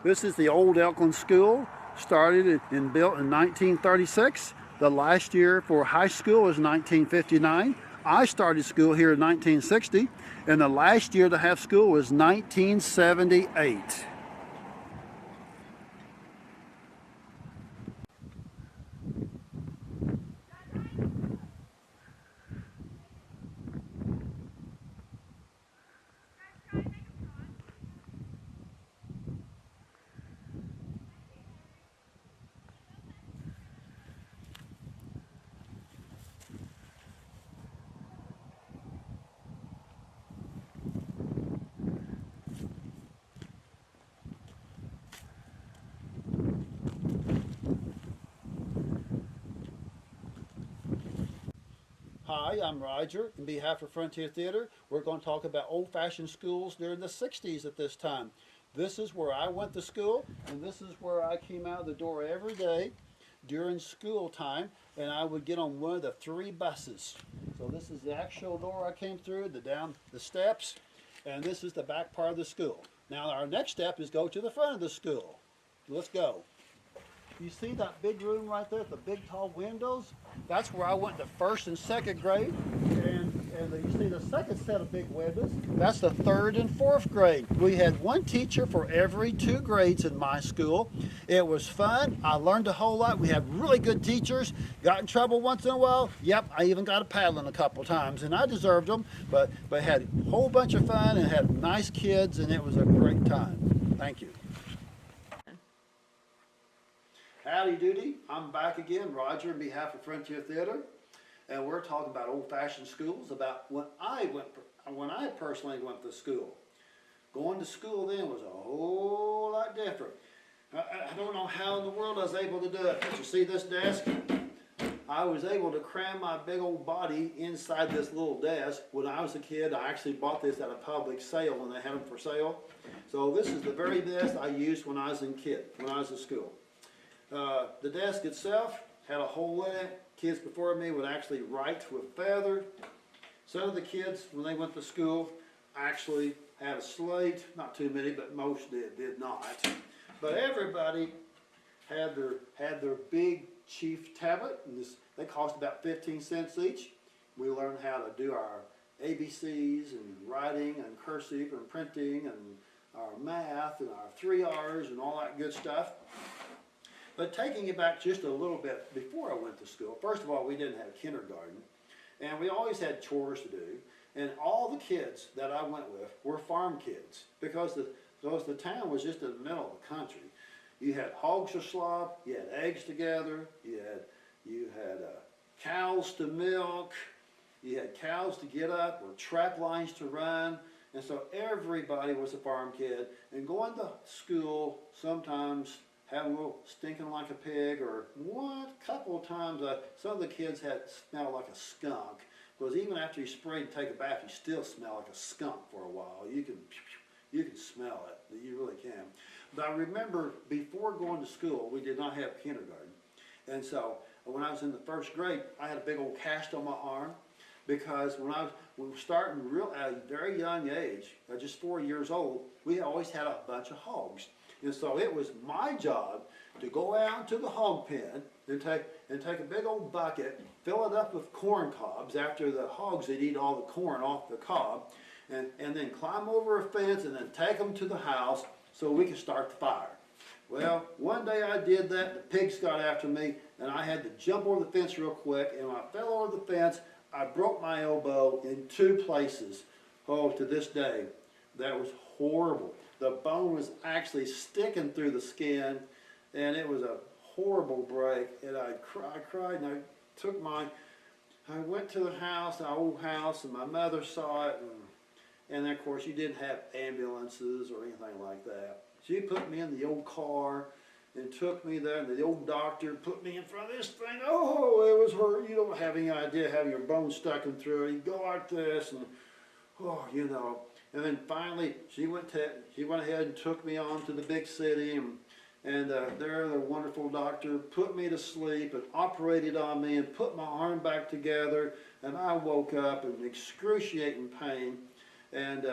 This is the old Elkland School, started and built in 1936. The last year for high school was 1959. I started school here in 1960, and the last year to have school was 1978. Hi, I'm Roger. On behalf of Frontier Theater, we're going to talk about old-fashioned schools during the 60s at this time. This is where I went to school, and this is where I came out the door every day during school time, and I would get on one of the 3 buses. So this is the actual door I came through, down the steps, and this is the back part of the school. Now our next step is go to the front of the school. Let's go. You see that big room right there, the big tall windows? That's where I went to 1st and 2nd grade. And you see the second set of big windows, that's the 3rd and 4th grade. We had one teacher for every 2 grades in my school. It was fun. I learned a whole lot. We had really good teachers. Got in trouble once in a while. Yep, I even got a paddling a couple times, and I deserved them. But had a whole bunch of fun and had nice kids, and it was a great time. Thank you. Howdy doody, I'm back again, Roger, on behalf of Frontier Theater, and we're talking about old-fashioned schools, about when I personally went to school. Going to school then was a whole lot different. I don't know how in the world I was able to do it, but you see this desk? I was able to cram my big old body inside this little desk. When I was a kid, I actually bought this at a public sale when they had them for sale. So this is the very best I used when I was in school. The desk itself had a hole in it. Kids before me would actually write with feather. Some of the kids, when they went to school, actually had a slate. Not too many, but most did not. But everybody had their big chief tablet. And they cost about 15 cents each. We learned how to do our ABCs and writing and cursive and printing and our math and our 3 R's and all that good stuff. But taking it back just a little bit before I went to school, first of all, we didn't have kindergarten, and we always had chores to do, and all the kids that I went with were farm kids, because the town was just in the middle of the country. You had hogs to slop, you had eggs to gather, you had cows to milk, you had cows to get up, or trap lines to run, and so everybody was a farm kid, and going to school sometimes having a little stinking like a pig, or one couple of times some of the kids had smelled like a skunk, because even after you spray and take a bath, you still smell like a skunk for a while. You can smell it, you really can. But I remember before going to school, we did not have kindergarten, and so when I was in the 1st grade, I had a big old cast on my arm, because when we were starting at a very young age, just 4 years old, we always had a bunch of hogs. And so it was my job to go out to the hog pen and take a big old bucket, fill it up with corn cobs after the hogs would eat all the corn off the cob, and then climb over a fence and then take them to the house so we could start the fire. Well, one day I did that, the pigs got after me, and I had to jump over the fence real quick, and when I fell over the fence, I broke my elbow in 2 places. Oh, to this day, that was horrible. The bone was actually sticking through the skin, and it was a horrible break. And I cried, and I went to the house, our old house, and my mother saw it, and of course, you didn't have ambulances or anything like that. She put me in the old car and took me there, and the old doctor put me in front of this thing. Oh, it was hurt. You don't have any idea having your bone stuck in through it. You go like this, and oh, you know. And then finally, she went ahead and took me on to the big city, and there the wonderful doctor put me to sleep and operated on me and put my arm back together, and I woke up in excruciating pain, and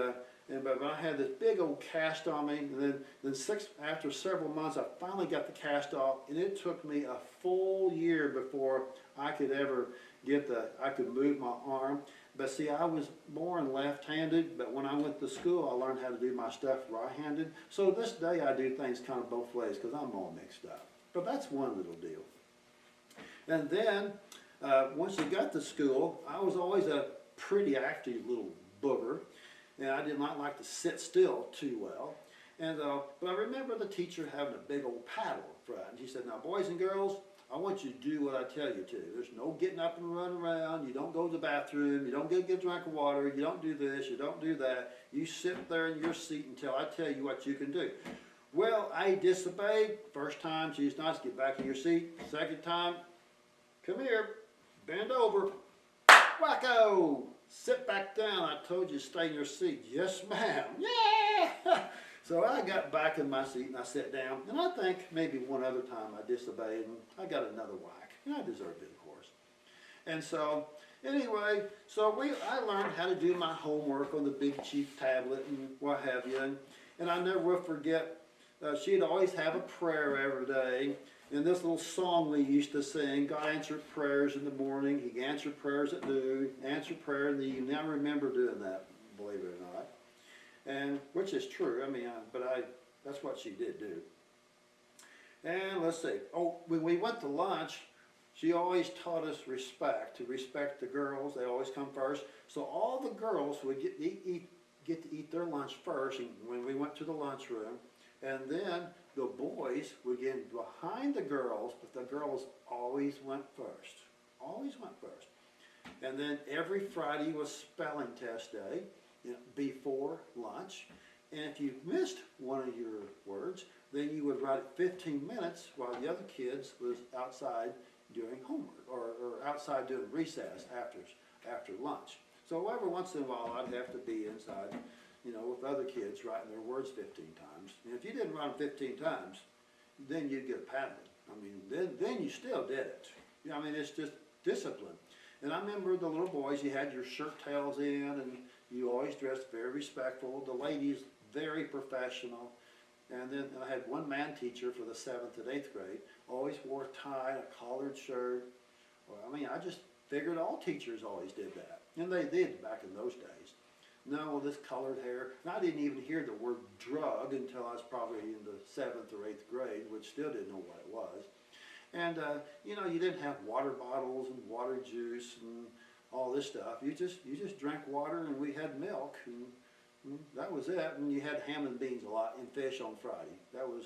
But I had this big old cast on me, and then after several months, I finally got the cast off, and it took me a full year before I could ever I could move my arm. But see, I was born left-handed, but when I went to school, I learned how to do my stuff right-handed. So this day, I do things kind of both ways because I'm all mixed up. But that's one little deal. And then, once you got to school, I was always a pretty active little booger, and I did not like to sit still too well. But I remember the teacher having a big old paddle front, and she said, "Now, boys and girls, I want you to do what I tell you to. There's no getting up and running around. You don't go to the bathroom. You don't get a drink of water. You don't do this. You don't do that. You sit there in your seat until I tell you what you can do." Well, I disobeyed. First time, she's nice, get back in your seat. Second time, come here, bend over, wacko, sit back down. I told you to stay in your seat. Yes, ma'am. Yeah! So I got back in my seat and I sat down, and I think maybe one other time I disobeyed and I got another whack, and I deserved it, of course. And so, anyway, I learned how to do my homework on the Big Chief tablet and what have you, and I never will forget, she'd always have a prayer every day, and this little song we used to sing, God answered prayers in the morning, He answered prayers at noon, answered prayer in the evening. I remember doing that, believe it or not. And which is true. I mean, that's what she did do. And let's see. Oh, when we went to lunch, she always taught us respect, to respect the girls. They always come first. So all the girls would get to eat their lunch first, and when we went to the lunchroom, and then the boys would get behind the girls, but the girls always went first. Always went first. And then every Friday was spelling test day. Before lunch, and if you missed one of your words, then you would write it 15 minutes while the other kids was outside doing homework or outside doing recess after lunch. So every once in a while I'd have to be inside, with other kids writing their words 15 times. And if you didn't write them 15 times, then you'd get a paddling. I mean, then you still did it. I mean, it's just discipline. And I remember the little boys, you had your shirt tails in, and you always dressed very respectful. The ladies, very professional. And then I had one man teacher for the 7th and 8th grade. Always wore a tie, a collared shirt. Well, I mean, I just figured all teachers always did that. And they did back in those days. No, this colored hair. And I didn't even hear the word drug until I was probably in the 7th or 8th grade, which still didn't know what it was. And, you didn't have water bottles and water juice and all this stuff. You just drank water, and we had milk, and that was it. And you had ham and beans a lot, and fish on Friday. That was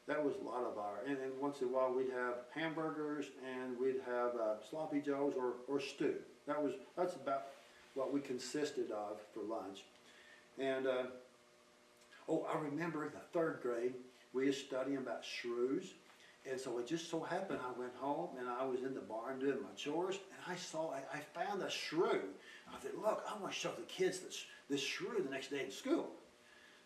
a lot of our. And once in a while we'd have hamburgers, and we'd have sloppy joes or stew. That's about what we consisted of for lunch. And I remember in the 3rd grade we were studying about shrews. And so it just so happened I went home and I was in the barn doing my chores, and I found a shrew. I said, look, I want to show the kids this shrew the next day in school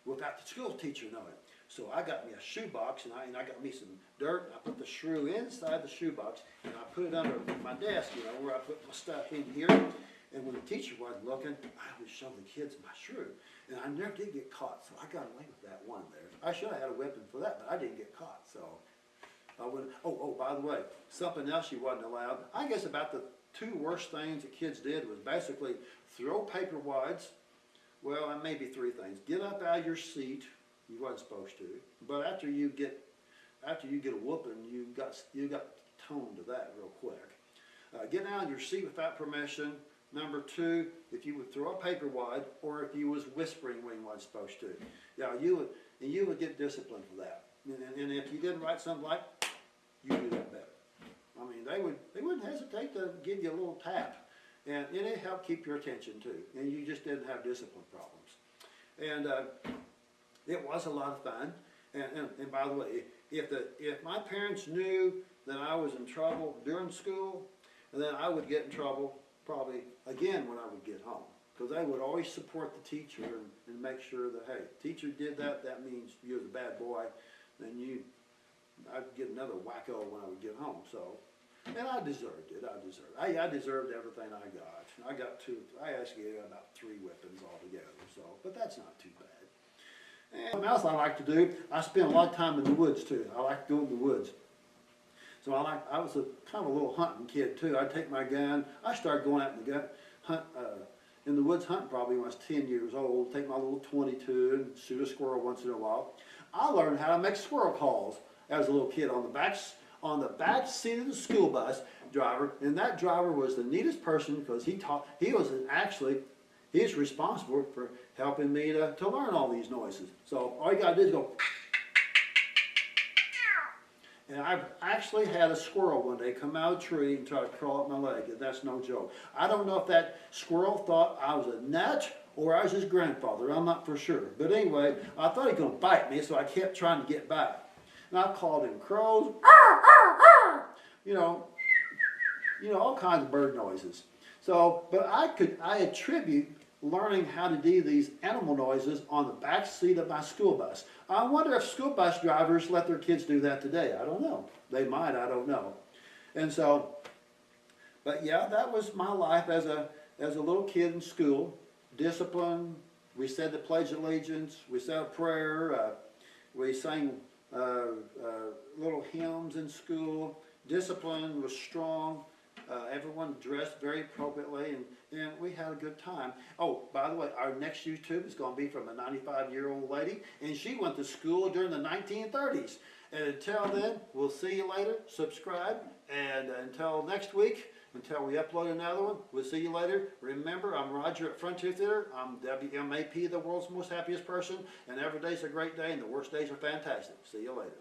without the school teacher knowing. So I got me a shoebox, and I got me some dirt, and I put the shrew inside the shoebox, and I put it under my desk, where I put my stuff in here. And when the teacher wasn't looking, I would show the kids my shrew. And I never did get caught, so I got away with that one there. I should have had a weapon for that, but I didn't get caught, so. By the way, something else you wasn't allowed. I guess about the 2 worst things the kids did was basically throw paper wads. Well, maybe 3 things. Get up out of your seat. You wasn't supposed to. But after you get a whooping, you got toned to that real quick. Getting out of your seat without permission. Number 2, if you would throw a paper wad, or if you was whispering when you wasn't supposed to. Yeah, you would get disciplined for that. And if you didn't write something like, you do that better. I mean, they wouldn't hesitate to give you a little tap, and it helped keep your attention too. And you just didn't have discipline problems. And it was a lot of fun. And by the way, if my parents knew that I was in trouble during school, then I would get in trouble probably again when I would get home, because they would always support the teacher and make sure that, hey, teacher did that. That means you was a bad boy. Then I'd get another wacko when I would get home. So And I deserved it. I deserved everything I got. I actually got about 3 whippings altogether. So, but that's not too bad. And something else I like to do, I spend a lot of time in the woods too. I like to go in the woods. So I was kind of a little hunting kid too. I'd take my gun. I started going out in the woods hunting probably when I was 10 years old. Take my little .22 and shoot a squirrel once in a while. I learned how to make squirrel calls as a little kid on the back seat of the school bus driver, and that driver was the neatest person because he was responsible for helping me to learn all these noises. So all you gotta do is go. And I've actually had a squirrel one day come out of a tree and try to crawl up my leg. That's no joke. I don't know if that squirrel thought I was a nut or I was his grandfather. I'm not for sure. But anyway, I thought he was going to bite me, so I kept trying to get back. And I called him crows, you know, all kinds of bird noises. So, but I attribute learning how to do these animal noises on the back seat of my school bus. I wonder if school bus drivers let their kids do that today. I don't know. They might, I don't know. And so, but yeah, that was my life as a little kid in school. Discipline, we said the Pledge of Allegiance, we said a prayer, we sang little hymns in school. Discipline was strong. Everyone dressed very appropriately, and we had a good time. Oh, by the way, our next YouTube is going to be from a 95-year-old lady, and she went to school during the 1930s. And until then, we'll see you later. Subscribe, and until next week, until we upload another one, we'll see you later. Remember, I'm Roger at Frontier Theater. I'm WMAP, the world's most happiest person, and every day's a great day, and the worst days are fantastic. See you later.